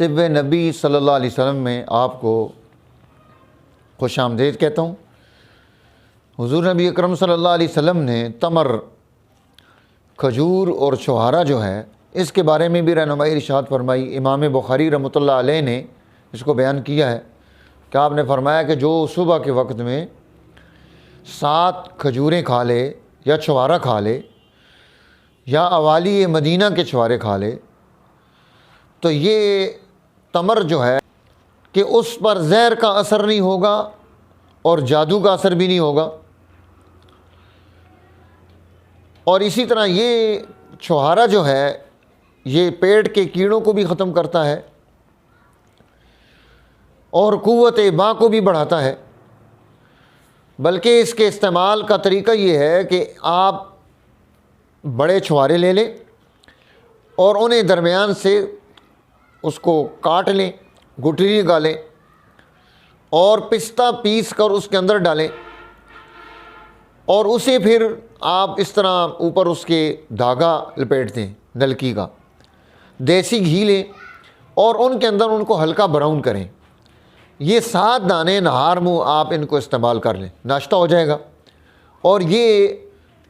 तिब नबी सल्लल्लाहु अलैहि वसल्लम में आपको खुश आमदीद कहता हूँ। हुज़ूर नबी अकरम सल्लल्लाहु अलैहि वसल्लम ने तमर, खजूर और छुहारा जो है इसके बारे में भी रहनुमाई इरशाद फरमाई। इमाम बुखारी रहमतुल्लाह अलैह ने इसको बयान किया है कि आपने फरमाया कि जो सुबह के वक्त में 7 खजूरें खा ले या छुहारा खा ले या अवाली मदीना के छुहारे खा ले तो ये तमर जो है कि उस पर जहर का असर नहीं होगा और जादू का असर भी नहीं होगा। और इसी तरह ये छुहारा जो है ये पेट के कीड़ों को भी ख़त्म करता है और क़ुव्वत बा को भी बढ़ाता है। बल्कि इसके इस्तेमाल का तरीका ये है कि आप बड़े छुहारे ले लें और उन्हें दरमियान से उसको काट लें, गुठली निकालें और पिस्ता पीस कर उसके अंदर डालें और उसे फिर आप इस तरह ऊपर उसके धागा लपेट दें नलकी का, देसी घी लें और उनके अंदर उनको हल्का ब्राउन करें। ये 7 दाने नहार मुँह आप इनको इस्तेमाल कर लें, नाश्ता हो जाएगा और ये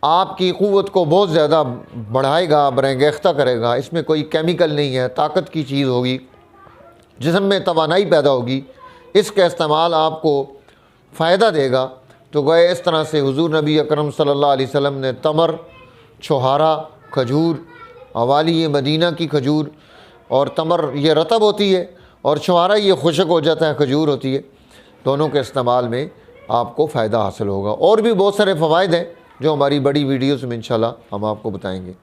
आपकी क़ुव्वत को बहुत ज़्यादा बढ़ाएगा, बरंगेख्ता करेगा। इसमें कोई केमिकल नहीं है, ताकत की चीज़ होगी, जिस्म में तवानाई पैदा होगी। इसका इस्तेमाल आपको फ़ायदा देगा। तो गए इस तरह से हुज़ूर नबी अकरम सल्लल्लाहु अलैहि वसल्लम ने तमर, छुहारा, खजूर, अवाली मदीना की खजूर, और तमर ये रतब होती है और छुहारा ये खुशक हो जाता है, खजूर होती है, दोनों के इस्तेमाल में आपको फ़ायदा हासिल होगा। और भी बहुत सारे फ़वाइद हैं जो हमारी बड़ी वीडियोज़ में इंशाल्लाह हम आपको बताएँगे।